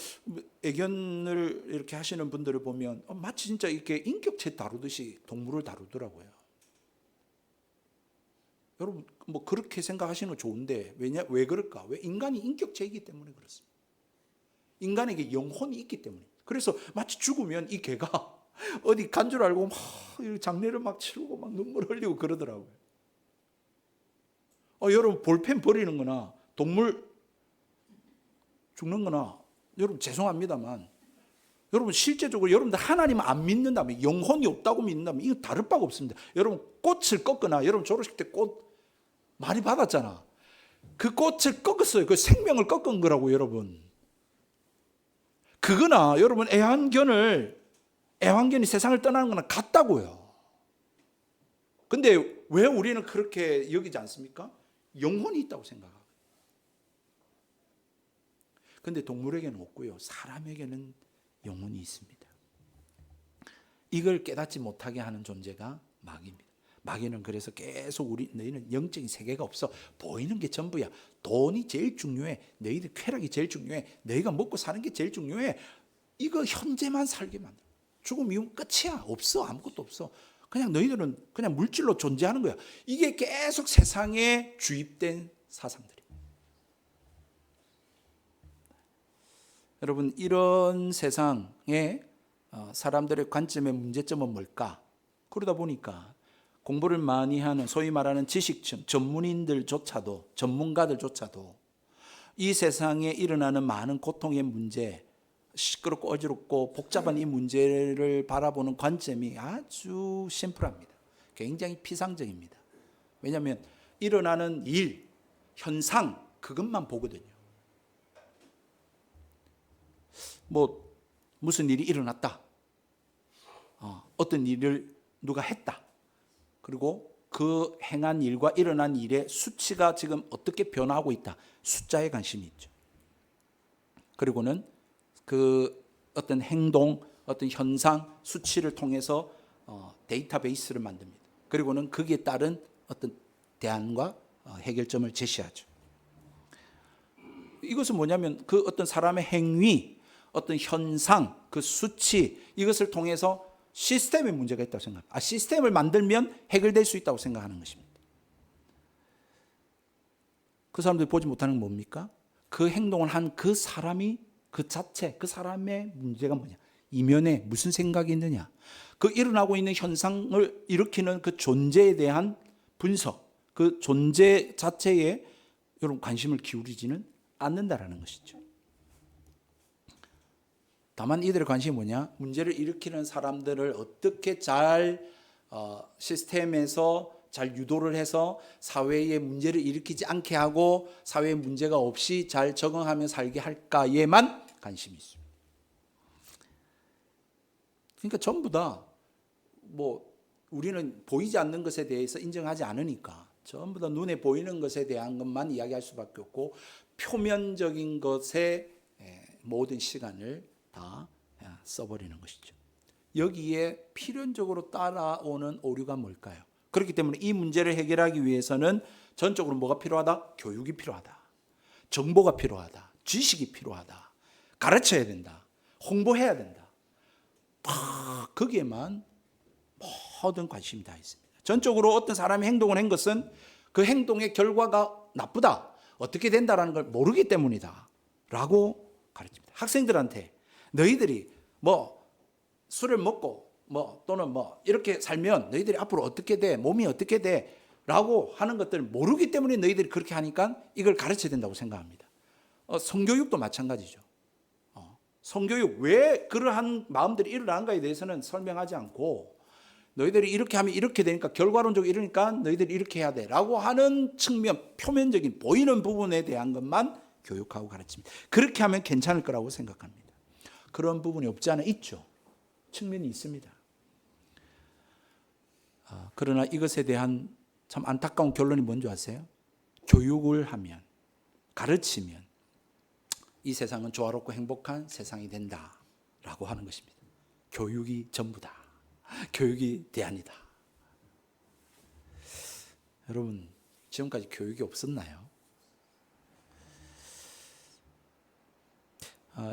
애견을 이렇게 하시는 분들을 보면 마치 진짜 이렇게 인격체 다루듯이 동물을 다루더라고요. 여러분 뭐 그렇게 생각하시는 거 좋은데 왜 그럴까? 왜? 인간이 인격체이기 때문에 그렇습니다. 인간에게 영혼이 있기 때문에. 그래서 마치 죽으면 이 개가 어디 간 줄 알고 막 장례를 막 치르고 막 눈물 흘리고 그러더라고요. 여러분 볼펜 버리는 거나 동물 죽는 거나 여러분 죄송합니다만 여러분 실제적으로 여러분들 하나님 안 믿는다면, 영혼이 없다고 믿는다면 이거 다를 바가 없습니다. 여러분 꽃을 꺾거나, 여러분 졸업식 때 꽃 많이 받았잖아. 그 꽃을 꺾었어요. 그 생명을 꺾은 거라고 여러분. 그거나 여러분 애완견이 세상을 떠나는 거나 같다고요. 근데 왜 우리는 그렇게 여기지 않습니까? 영혼이 있다고 생각하고. 근데 동물에게는 없고요. 사람에게는 영혼이 있습니다. 이걸 깨닫지 못하게 하는 존재가 마귀입니다. 마귀는 그래서 계속 너희는 영적인 세계가 없어. 보이는 게 전부야. 돈이 제일 중요해. 너희들 쾌락이 제일 중요해. 너희가 먹고 사는 게 제일 중요해. 이거 현재만 살게 만들어. 죽음 이후는 끝이야. 없어. 아무것도 없어. 그냥 너희들은 그냥 물질로 존재하는 거야. 이게 계속 세상에 주입된 사상들이에요. 여러분, 이런 세상에 사람들의 관점의 문제점은 뭘까? 그러다 보니까 공부를 많이 하는 소위 말하는 지식층, 전문가들조차도 이 세상에 일어나는 많은 고통의 문제, 시끄럽고 어지럽고 복잡한 이 문제를 바라보는 관점이 아주 심플합니다. 굉장히 피상적입니다. 왜냐하면 일어나는 일, 현상, 그것만 보거든요. 무슨 일이 일어났다. 어떤 일을 누가 했다. 그리고 그 행한 일과 일어난 일의 수치가 지금 어떻게 변화하고 있다. 숫자에 관심이 있죠. 그리고는 그 어떤 행동, 어떤 현상, 수치를 통해서 데이터베이스를 만듭니다. 그리고는 거기에 따른 어떤 대안과 해결점을 제시하죠. 이것은 뭐냐면 그 어떤 사람의 행위, 어떤 현상, 그 수치, 이것을 통해서 시스템에 문제가 있다고 생각합니다. 시스템을 만들면 해결될 수 있다고 생각하는 것입니다. 그 사람들이 보지 못하는 건 뭡니까? 그 행동을 한 그 사람이 그 자체, 그 사람의 문제가 뭐냐? 이면에 무슨 생각이 있느냐? 그 일어나고 있는 현상을 일으키는 그 존재에 대한 분석, 그 존재 자체에 여러분 관심을 기울이지는 않는다라는 것이죠. 다만 이들의 관심이 뭐냐? 문제를 일으키는 사람들을 어떻게 잘 시스템에서 잘 유도를 해서 사회에 문제를 일으키지 않게 하고 사회에 문제가 없이 잘 적응하며 살게 할까에만 관심이 있습니다. 그러니까 전부 다 우리는 보이지 않는 것에 대해서 인정하지 않으니까 전부 다 눈에 보이는 것에 대한 것만 이야기할 수밖에 없고 표면적인 것에 모든 시간을 다 써버리는 것이죠. 여기에 필연적으로 따라오는 오류가 뭘까요? 그렇기 때문에 이 문제를 해결하기 위해서는 전적으로 뭐가 필요하다? 교육이 필요하다. 정보가 필요하다. 지식이 필요하다. 가르쳐야 된다. 홍보해야 된다. 거기에만 모든 관심이 다 있습니다. 전적으로 어떤 사람이 행동을 한 것은 그 행동의 결과가 나쁘다. 어떻게 된다라는 걸 모르기 때문이다. 라고 가르칩니다. 학생들한테 너희들이 술을 먹고 또는 이렇게 살면 너희들이 앞으로 어떻게 돼? 몸이 어떻게 돼? 라고 하는 것들을 모르기 때문에 너희들이 그렇게 하니까 이걸 가르쳐야 된다고 생각합니다. 성교육도 마찬가지죠. 성교육 왜 그러한 마음들이 일어나는가에 대해서는 설명하지 않고 너희들이 이렇게 하면 이렇게 되니까 결과론적으로 이러니까 너희들이 이렇게 해야 돼 라고 하는 측면, 표면적인 보이는 부분에 대한 것만 교육하고 가르칩니다. 그렇게 하면 괜찮을 거라고 생각합니다. 그런 부분이 없지 않아 있죠. 측면이 있습니다. 그러나 이것에 대한 참 안타까운 결론이 뭔지 아세요? 교육을 하면, 가르치면 이 세상은 조화롭고 행복한 세상이 된다라고 하는 것입니다. 교육이 전부다. 교육이 대안이다. 여러분, 지금까지 교육이 없었나요?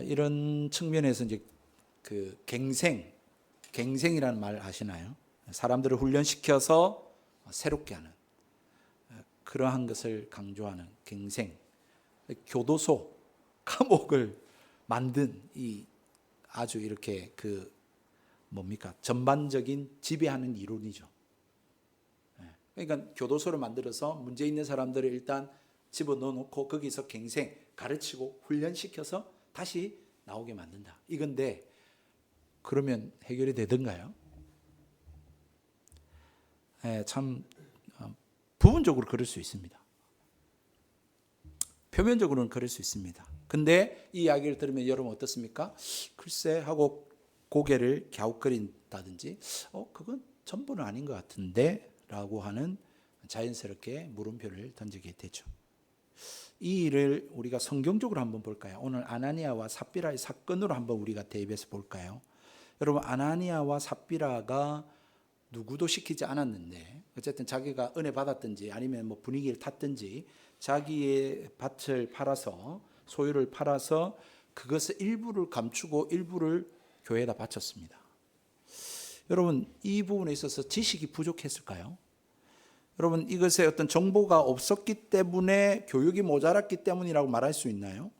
이런 측면에서 이제 그 갱생이라는 말 아시나요? 사람들을 훈련시켜서 새롭게 하는 그러한 것을 강조하는 갱생. 교도소, 감옥을 만든 이 아주 이렇게 그 뭡니까? 전반적인 지배하는 이론이죠. 그러니까 교도소를 만들어서 문제 있는 사람들을 일단 집어넣어 놓고 거기서 갱생, 가르치고 훈련시켜서 다시 나오게 만든다. 이건데 그러면 해결이 되던가요? 참 부분적으로 그럴 수 있습니다. 표면적으로는 그럴 수 있습니다. 근데 이 이야기를 들으면 여러분 어떻습니까? 글쎄 하고 고개를 갸웃거린다든지 그건 전부는 아닌 것 같은데 라고 하는 자연스럽게 물음표를 던지게 되죠. 이 일을 우리가 성경적으로 한번 볼까요? 오늘 아나니아와 삽비라의 사건으로 한번 우리가 대입해서 볼까요? 여러분, 아나니아와 삽비라가 누구도 시키지 않았는데 어쨌든 자기가 은혜 받았든지 아니면 뭐 분위기를 탔든지 자기의 밭을 팔아서, 소유를 팔아서 그것을 일부를 감추고 일부를 교회에다 바쳤습니다. 여러분, 이 부분에 있어서 지식이 부족했을까요? 여러분, 이것에 어떤 정보가 없었기 때문에, 교육이 모자랐기 때문이라고 말할 수 있나요?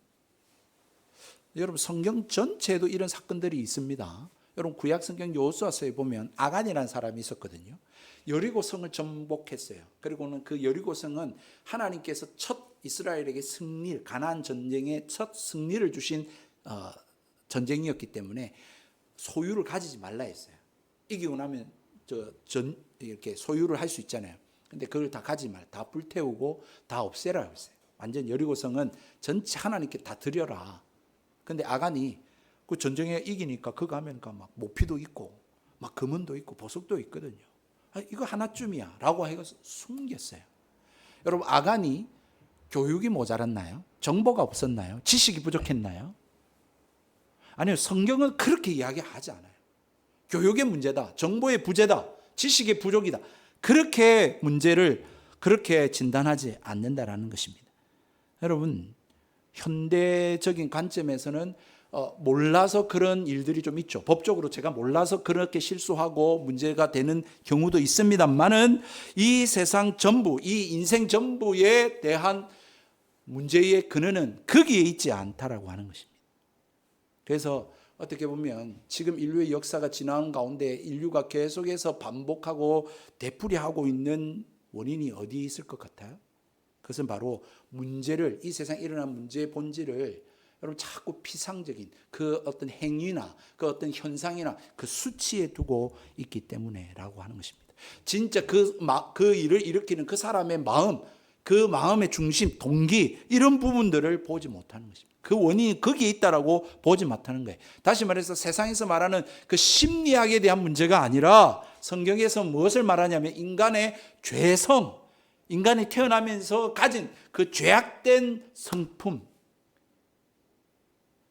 여러분, 성경 전체에도 이런 사건들이 있습니다. 여러분, 구약 성경 여호수아서에 보면 아간이라는 사람이 있었거든요. 여리고성을 정복했어요. 그리고는 그 여리고성은 하나님께서 첫 이스라엘에게 승리, 가나안 전쟁의 첫 승리를 주신 전쟁이었기 때문에 소유를 가지지 말라 했어요. 이기고 나면 이렇게 소유를 할 수 있잖아요. 근데 그걸 다 가지지 말라, 다 불태우고 다 없애라 했어요. 완전 여리고성은 전체 하나님께 다 드려라. 근데 아간이 그 전쟁에 이기니까 그거 하면 막 모피도 있고 막 금은도 있고 보석도 있거든요. 이거 하나쯤이야 라고 해서 숨겼어요. 여러분, 아간이 교육이 모자랐나요? 정보가 없었나요? 지식이 부족했나요? 아니요, 성경은 그렇게 이야기하지 않아요. 교육의 문제다, 정보의 부재다, 지식의 부족이다, 그렇게 문제를 그렇게 진단하지 않는다라는 것입니다. 여러분, 현대적인 관점에서는 몰라서 그런 일들이 좀 있죠. 법적으로 제가 몰라서 그렇게 실수하고 문제가 되는 경우도 있습니다만은 이 세상 전부, 이 인생 전부에 대한 문제의 근원은 거기에 있지 않다라고 하는 것입니다. 그래서 어떻게 보면 지금 인류의 역사가 지나온 가운데 인류가 계속해서 반복하고 되풀이하고 있는 원인이 어디 있을 것 같아요? 그것은 바로 문제를, 이 세상에 일어난 문제의 본질을 여러분 자꾸 피상적인 그 어떤 행위나 그 어떤 현상이나 그 수치에 두고 있기 때문에라고 하는 것입니다. 진짜 그 일을 일으키는 그 사람의 마음, 그 마음의 중심, 동기, 이런 부분들을 보지 못하는 것입니다. 그 원인이 거기에 있다라고 보지 못하는 거예요. 다시 말해서 세상에서 말하는 그 심리학에 대한 문제가 아니라 성경에서 무엇을 말하냐면 인간의 죄성, 인간이 태어나면서 가진 그 죄악된 성품,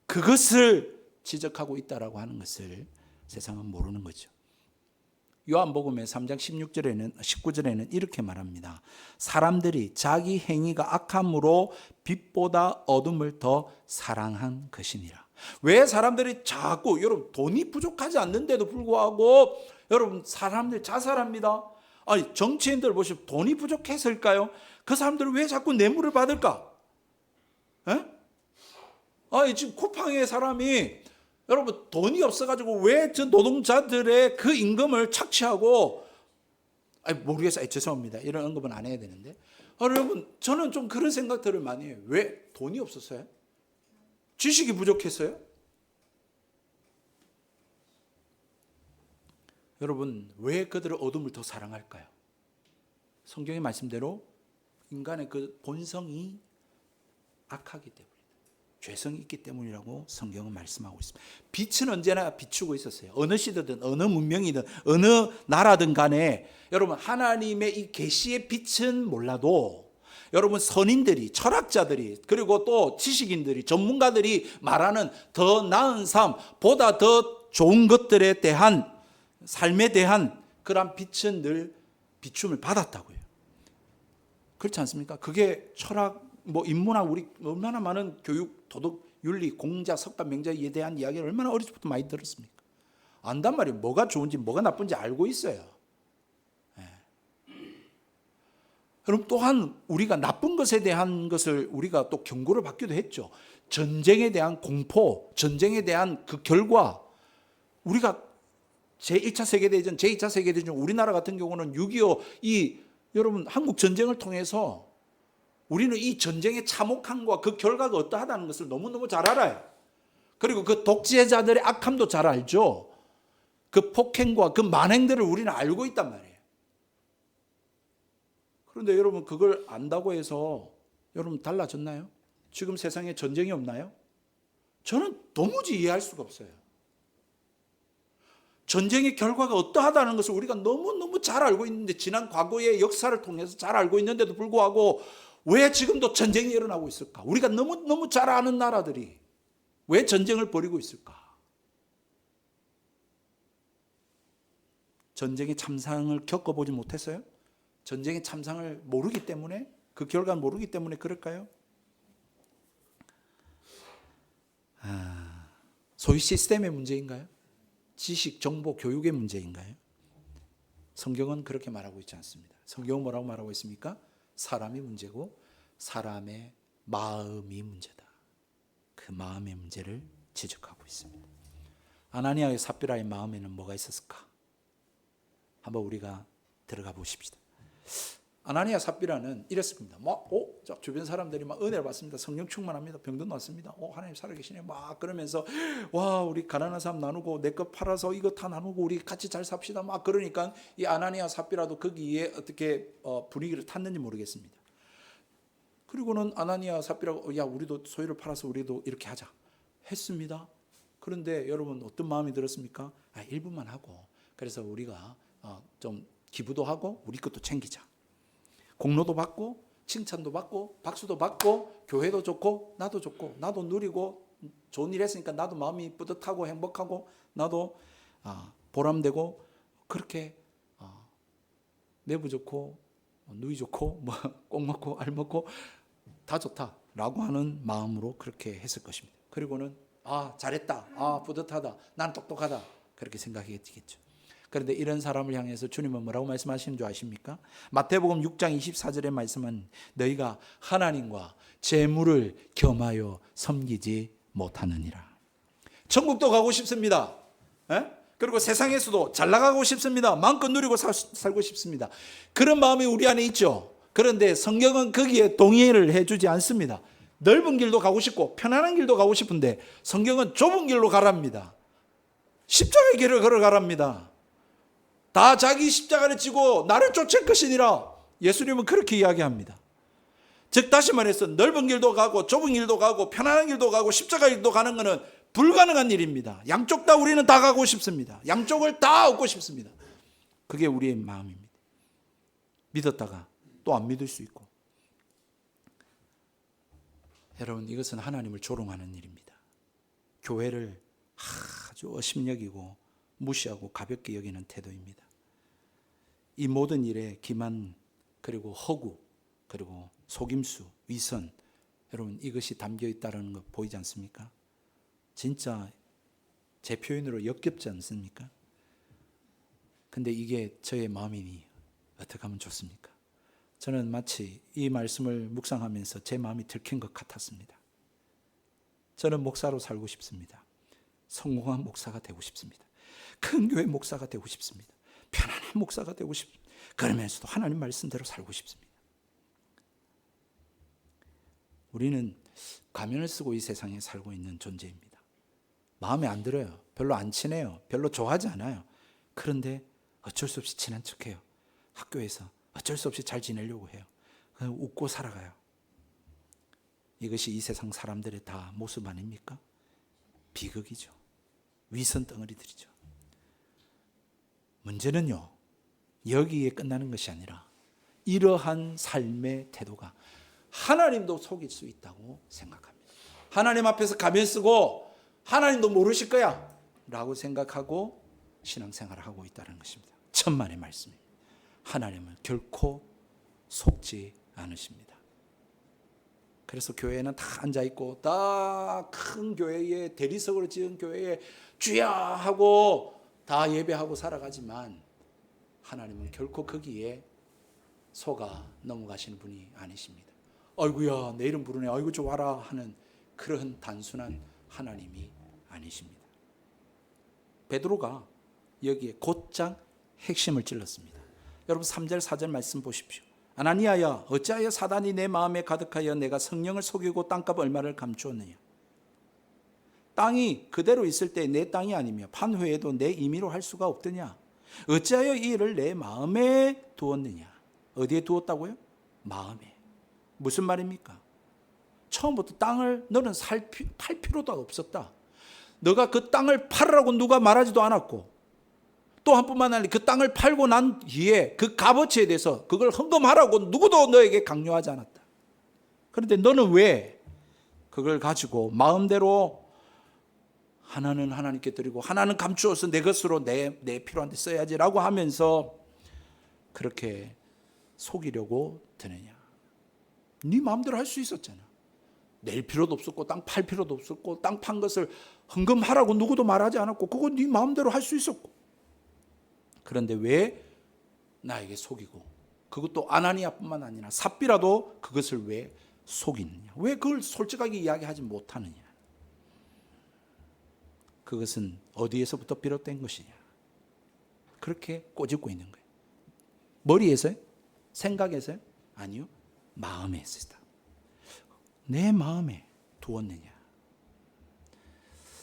그것을 지적하고 있다라고 하는 것을 세상은 모르는 거죠. 요한복음의 3장 19절에는 이렇게 말합니다. 사람들이 자기 행위가 악함으로 빛보다 어둠을 더 사랑한 것이니라. 왜 사람들이 자꾸, 여러분 돈이 부족하지 않는데도 불구하고 여러분 사람들 자살합니다. 아니, 정치인들 보시면 돈이 부족했을까요? 그 사람들은 왜 자꾸 뇌물을 받을까? 지금 쿠팡의 사람이 여러분 돈이 없어가지고 왜 저 노동자들의 그 임금을 착취하고, 모르겠어요. 죄송합니다. 이런 언급은 안 해야 되는데. 여러분, 저는 좀 그런 생각들을 많이 해요. 왜? 돈이 없었어요? 지식이 부족했어요? 여러분, 왜 그들을 어둠을 더 사랑할까요? 성경의 말씀대로 인간의 그 본성이 악하기 때문이다. 죄성이 있기 때문이라고 성경은 말씀하고 있습니다. 빛은 언제나 비추고 있었어요. 어느 시대든 어느 문명이든 어느 나라든 간에 여러분 하나님의 이 계시의 빛은 몰라도 여러분 선인들이 철학자들이 그리고 또 지식인들이 전문가들이 말하는 더 나은 삶 보다 더 좋은 것들에 대한 삶에 대한 그러한 빛은 늘 비춤을 받았다고요. 그렇지 않습니까? 그게 철학 인문학 우리 얼마나 많은 교육, 도덕, 윤리, 공자, 석가, 명자에 대한 이야기를 얼마나 어릴 때부터 많이 들었습니까? 안단 말이에요. 뭐가 좋은지 뭐가 나쁜지 알고 있어요. 그럼 또한 우리가 나쁜 것에 대한 것을 우리가 또 경고를 받기도 했죠. 전쟁에 대한 공포, 전쟁에 대한 그 결과 우리가 제1차 세계대전, 제2차 세계대전 우리나라 같은 경우는 6.25 여러분 한국 전쟁을 통해서 우리는 이 전쟁의 참혹함과 그 결과가 어떠하다는 것을 너무너무 잘 알아요. 그리고 그 독재자들의 악함도 잘 알죠. 그 폭행과 그 만행들을 우리는 알고 있단 말이에요. 그런데 여러분 그걸 안다고 해서 여러분 달라졌나요? 지금 세상에 전쟁이 없나요? 저는 도무지 이해할 수가 없어요. 전쟁의 결과가 어떠하다는 것을 우리가 너무너무 잘 알고 있는데 지난 과거의 역사를 통해서 잘 알고 있는데도 불구하고 왜 지금도 전쟁이 일어나고 있을까? 우리가 너무너무 잘 아는 나라들이 왜 전쟁을 벌이고 있을까? 전쟁의 참상을 겪어보지 못했어요? 전쟁의 참상을 모르기 때문에 그 결과를 모르기 때문에 그럴까요? 소위 시스템의 문제인가요? 지식, 정보, 교육의 문제인가요? 성경은 그렇게 말하고 있지 않습니다. 성경은 뭐라고 말하고 있습니까? 사람이 문제고 사람의 마음이 문제다. 그 마음의 문제를 지적하고 있습니다. 아나니아의 삽비라의 마음에는 뭐가 있었을까? 한번 우리가 들어가 보십시다. 아나니아 삽비라는 이랬습니다. 주변 사람들이 막 은혜를 받습니다. 성령 충만합니다. 병든 났습니다. 하나님 살아계시네. 막 그러면서 와 우리 가난한 사람 나누고 내 것 팔아서 이거 다 나누고 우리 같이 잘 삽시다. 막 그러니까 이 아나니아 삽비라도 거기에 어떻게 분위기를 탔는지 모르겠습니다. 그리고는 아나니아 삽비라가 야 우리도 소유를 팔아서 우리도 이렇게 하자 했습니다. 그런데 여러분 어떤 마음이 들었습니까? 일부만 하고 그래서 우리가 좀 기부도 하고 우리 것도 챙기자. 공로도 받고 칭찬도 받고 박수도 받고 교회도 좋고 나도 좋고 나도 누리고 좋은 일 했으니까 나도 마음이 뿌듯하고 행복하고 나도 보람되고 그렇게 내부 좋고 누이 좋고 꼭 먹고 알 먹고 다 좋다라고 하는 마음으로 그렇게 했을 것입니다. 그리고는 잘했다, 뿌듯하다, 난 똑똑하다 그렇게 생각했겠죠. 그런데 이런 사람을 향해서 주님은 뭐라고 말씀하시는 줄 아십니까? 마태복음 6장 24절의 말씀은 너희가 하나님과 재물을 겸하여 섬기지 못하느니라. 천국도 가고 싶습니다. 그리고 세상에서도 잘 나가고 싶습니다. 마음껏 누리고 살고 싶습니다. 그런 마음이 우리 안에 있죠. 그런데 성경은 거기에 동의를 해주지 않습니다. 넓은 길도 가고 싶고 편안한 길도 가고 싶은데 성경은 좁은 길로 가랍니다. 십자가의 길을 걸어가랍니다. 다 자기 십자가를 지고 나를 쫓을 것이니라. 예수님은 그렇게 이야기합니다. 즉 다시 말해서 넓은 길도 가고 좁은 길도 가고 편안한 길도 가고 십자가 길도 가는 것은 불가능한 일입니다. 양쪽 다 우리는 다 가고 싶습니다. 양쪽을 다 얻고 싶습니다. 그게 우리의 마음입니다. 믿었다가 또 안 믿을 수 있고. 여러분 이것은 하나님을 조롱하는 일입니다. 교회를 아주 어심여기고 무시하고 가볍게 여기는 태도입니다. 이 모든 일에 기만 그리고 허구 그리고 속임수 위선 여러분 이것이 담겨 있다는 거 보이지 않습니까? 진짜 제 표현으로 역겹지 않습니까? 근데 이게 저의 마음이니 어떻게 하면 좋습니까? 저는 마치 이 말씀을 묵상하면서 제 마음이 들킨 것 같았습니다. 저는 목사로 살고 싶습니다. 성공한 목사가 되고 싶습니다. 큰 교회 목사가 되고 싶습니다. 편안한 목사가 되고 싶습니다. 그러면서도 하나님 말씀대로 살고 싶습니다. 우리는 가면을 쓰고 이 세상에 살고 있는 존재입니다. 마음에 안 들어요. 별로 안 친해요. 별로 좋아하지 않아요. 그런데 어쩔 수 없이 친한 척해요. 학교에서 어쩔 수 없이 잘 지내려고 해요. 그냥 웃고 살아가요. 이것이 이 세상 사람들의 다 모습 아닙니까? 비극이죠. 위선 덩어리들이죠. 문제는요, 여기에 끝나는 것이 아니라 이러한 삶의 태도가 하나님도 속일 수 있다고 생각합니다. 하나님 앞에서 가면 쓰고 하나님도 모르실 거야 라고 생각하고 신앙생활을 하고 있다는 것입니다. 천만의 말씀입니다. 하나님은 결코 속지 않으십니다. 그래서 교회는 다 앉아있고 다 큰 교회에 대리석으로 지은 교회에 주야 하고 다 예배하고 살아가지만 하나님은 결코 거기에 속아 넘어가시는 분이 아니십니다. 아이고야 내 이름 부르네 아이고 좀 와라 하는 그런 단순한 하나님이 아니십니다. 베드로가 여기에 곧장 핵심을 찔렀습니다. 여러분 3절 4절 말씀 보십시오. 아나니아야 어찌하여 사단이 내 마음에 가득하여 내가 성령을 속이고 땅값 얼마를 감추었느냐. 땅이 그대로 있을 때 내 땅이 아니며 판회에도 내 임의로 할 수가 없더냐. 어찌하여 이 일을 내 마음에 두었느냐. 어디에 두었다고요? 마음에. 무슨 말입니까? 처음부터 땅을 너는 팔 필요도 없었다. 너가 그 땅을 팔으라고 누가 말하지도 않았고 또 한뿐만 아니라 그 땅을 팔고 난 뒤에 그 값어치에 대해서 그걸 헌금하라고 누구도 너에게 강요하지 않았다. 그런데 너는 왜 그걸 가지고 마음대로 하나는 하나님께 드리고 하나는 감추어서 내 것으로 내 필요한 데 써야지라고 하면서 그렇게 속이려고 드느냐. 네 마음대로 할 수 있었잖아. 낼 필요도 없었고 땅 팔 필요도 없었고 땅 판 것을 헌금하라고 누구도 말하지 않았고 그건 네 마음대로 할 수 있었고 그런데 왜 나에게 속이고 그것도 아나니아뿐만 아니라 삽비라도 그것을 왜 속이느냐. 왜 그걸 솔직하게 이야기하지 못하느냐. 그것은 어디에서부터 비롯된 것이냐. 그렇게 꼬집고 있는 거예요. 머리에서요? 생각에서요? 아니요. 마음에서다. 내 마음에 두었느냐.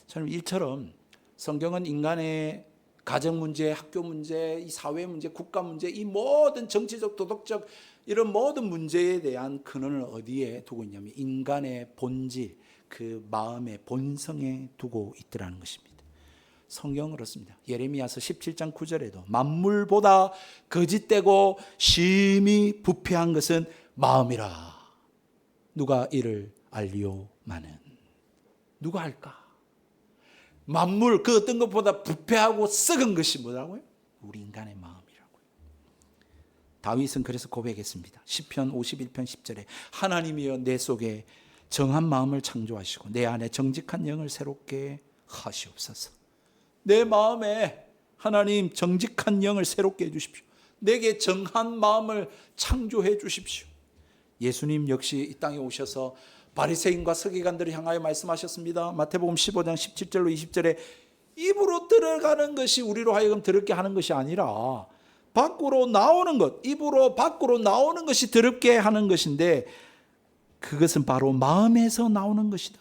저는 이처럼 성경은 인간의 가정 문제, 학교 문제, 이 사회 문제, 국가 문제, 이 모든 정치적, 도덕적 이런 모든 문제에 대한 근원을 어디에 두고 있냐면 인간의 본질, 그 마음의 본성에 두고 있더라는 것입니다. 성경은 그렇습니다. 예레미야서 17장 9절에도 만물보다 거짓되고 심히 부패한 것은 마음이라. 누가 이를 알리오마는. 누가 알까? 만물 그 어떤 것보다 부패하고 썩은 것이 뭐라고요? 우리 인간의 마음이라고요. 다윗은 그래서 고백했습니다. 시편 51편 10절에 하나님이여 내 속에 정한 마음을 창조하시고 내 안에 정직한 영을 새롭게 하시옵소서. 내 마음에 하나님 정직한 영을 새롭게 해주십시오. 내게 정한 마음을 창조해 주십시오. 예수님 역시 이 땅에 오셔서 바리새인과 서기관들을 향하여 말씀하셨습니다. 마태복음 15장 17절로 20절에 입으로 들어가는 것이 우리로 하여금 더럽게 하는 것이 아니라 밖으로 나오는 것, 입으로 밖으로 나오는 것이 더럽게 하는 것인데 그것은 바로 마음에서 나오는 것이다.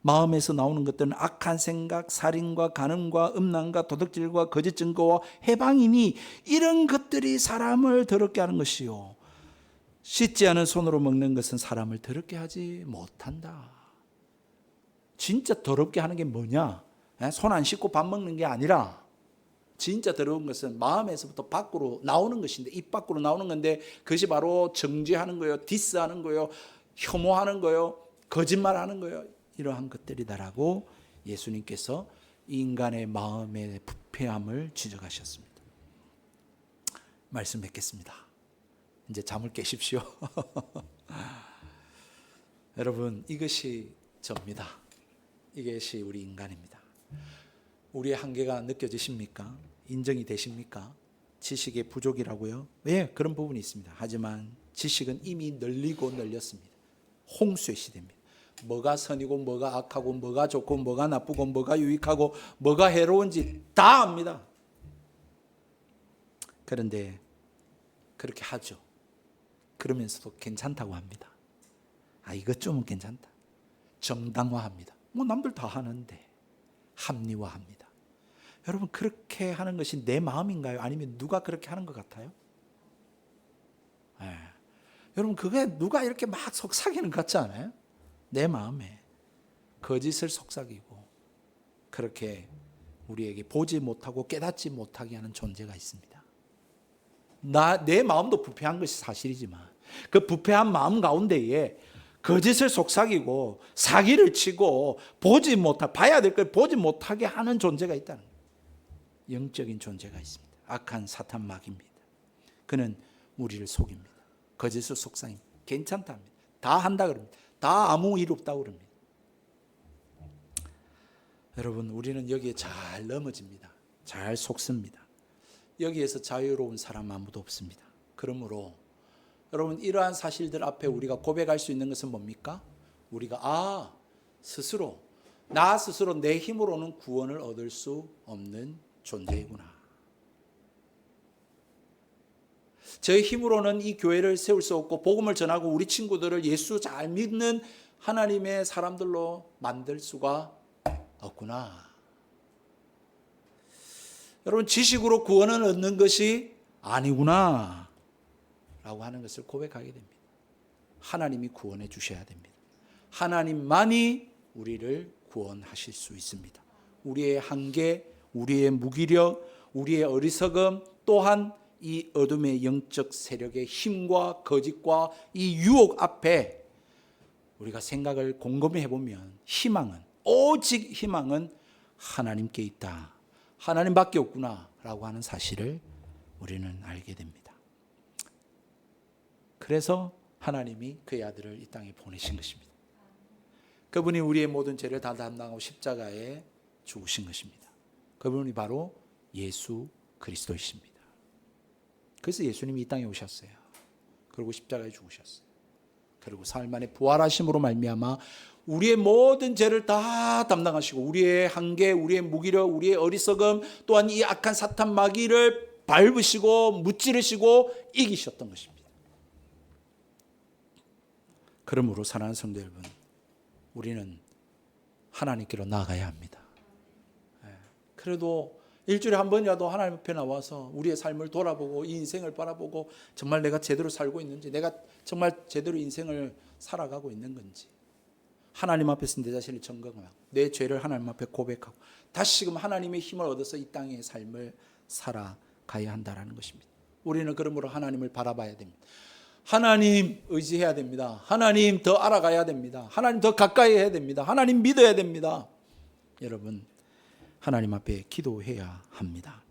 마음에서 나오는 것들은 악한 생각, 살인과 간음과 음란과 도둑질과 거짓 증거와 해방이니 이런 것들이 사람을 더럽게 하는 것이요. 씻지 않은 손으로 먹는 것은 사람을 더럽게 하지 못한다. 진짜 더럽게 하는 게 뭐냐? 손 안 씻고 밥 먹는 게 아니라 진짜 더러운 것은 마음에서부터 밖으로 나오는 것인데 입 밖으로 나오는 건데 그것이 바로 정죄하는 거예요. 디스하는 거예요. 혐오하는 거예요. 거짓말하는 거예요. 이러한 것들이다라고 예수님께서 인간의 마음의 부패함을 지적하셨습니다. 말씀 뵙겠습니다. 이제 잠을 깨십시오. 여러분 이것이 접니다. 이것이 우리 인간입니다. 우리의 한계가 느껴지십니까? 인정이 되십니까? 지식의 부족이라고요? 예, 그런 부분이 있습니다. 하지만 지식은 이미 널리고 널렸습니다. 홍수의 시대입니다. 뭐가 선이고 뭐가 악하고 뭐가 좋고 뭐가 나쁘고 뭐가 유익하고 뭐가 해로운지 다 압니다. 그런데 그렇게 하죠. 그러면서도 괜찮다고 합니다. 아, 이것 좀은 괜찮다. 정당화합니다. 뭐 남들 다 하는데 합리화합니다. 여러분 그렇게 하는 것이 내 마음인가요? 아니면 누가 그렇게 하는 것 같아요? 네. 여러분 그게 누가 이렇게 막 속삭이는 것 같지 않아요? 내 마음에 거짓을 속삭이고 그렇게 우리에게 보지 못하고 깨닫지 못하게 하는 존재가 있습니다. 내 마음도 부패한 것이 사실이지만 그 부패한 마음 가운데에 거짓을 속삭이고 사기를 치고 봐야 될 걸 보지 못하게 하는 존재가 있다는 거예요. 영적인 존재가 있습니다. 악한 사탄 마귀입니다. 그는 우리를 속입니다. 거짓을 속삭입니다. 괜찮다 합니다. 다 한다 그럽니다. 다 아무 일 없다고 그럽니다. 여러분, 우리는 여기에 잘 넘어집니다. 잘 속습니다. 여기에서 자유로운 사람 아무도 없습니다. 그러므로 여러분, 이러한 사실들 앞에 우리가 고백할 수 있는 것은 뭡니까? 우리가 나 스스로 내 힘으로는 구원을 얻을 수 없는 존재이구나. 저의 힘으로는 이 교회를 세울 수 없고 복음을 전하고 우리 친구들을 예수 잘 믿는 하나님의 사람들로 만들 수가 없구나. 여러분, 지식으로 구원을 얻는 것이 아니구나 라고 하는 것을 고백하게 됩니다. 하나님이 구원해 주셔야 됩니다. 하나님만이 우리를 구원하실 수 있습니다. 우리의 한계, 우리의 무기력, 우리의 어리석음, 또한 이 어둠의 영적 세력의 힘과 거짓과 이 유혹 앞에 우리가 생각을 곰곰이 해보면 오직 희망은 하나님께 있다. 하나님밖에 없구나 라고 하는 사실을 우리는 알게 됩니다. 그래서 하나님이 그의 아들을 이 땅에 보내신 것입니다. 그분이 우리의 모든 죄를 다 담당하고 십자가에 죽으신 것입니다. 그분이 바로 예수 그리스도이십니다. 그래서 예수님이 이 땅에 오셨어요. 그리고 십자가에 죽으셨어요. 그리고 사흘 만에 부활하심으로 말미암아 우리의 모든 죄를 다 담당하시고 우리의 한계, 우리의 무기력, 우리의 어리석음, 또한 이 악한 사탄 마귀를 밟으시고 무찌르시고 이기셨던 것입니다. 그러므로 사랑하는 성도 여러분, 우리는 하나님께로 나아가야 합니다. 그래도 일주일에 한 번이라도 하나님 앞에 나와서 우리의 삶을 돌아보고 이 인생을 바라보고 정말 내가 제대로 살고 있는지, 내가 정말 제대로 인생을 살아가고 있는 건지, 하나님 앞에서 내 자신을 점검하고 내 죄를 하나님 앞에 고백하고 다시금 하나님의 힘을 얻어서 이 땅의 삶을 살아가야 한다는 것입니다. 우리는 그러므로 하나님을 바라봐야 됩니다. 하나님 의지해야 됩니다. 하나님 더 알아가야 됩니다. 하나님 더 가까이 해야 됩니다. 하나님 믿어야 됩니다. 여러분, 하나님 앞에 기도해야 합니다.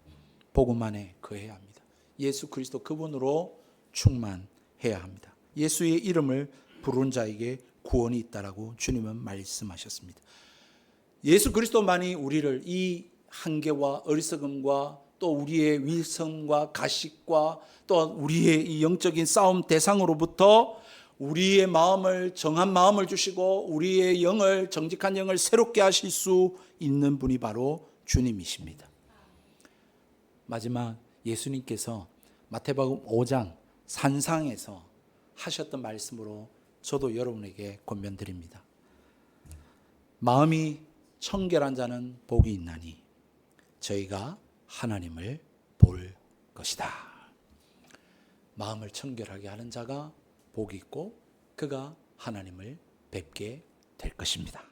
복음 안에 거해야 합니다. 예수 그리스도 그분으로 충만해야 합니다. 예수의 이름을 부르는 자에게 구원이 있다라고 주님은 말씀하셨습니다. 예수 그리스도만이 우리를 이 한계와 어리석음과 또 우리의 위선과 가식과 또 우리의 이 영적인 싸움 대상으로부터 우리의 마음을 정한 마음을 주시고 우리의 영을 정직한 영을 새롭게 하실 수 있는 분이 바로 주님이십니다. 마지막 예수님께서 마태복음 5장 산상에서 하셨던 말씀으로 저도 여러분에게 권면드립니다. 마음이 청결한 자는 복이 있나니 저희가 하나님을 볼 것이다. 마음을 청결하게 하는 자가 복이 있고 그가 하나님을 뵙게 될 것입니다.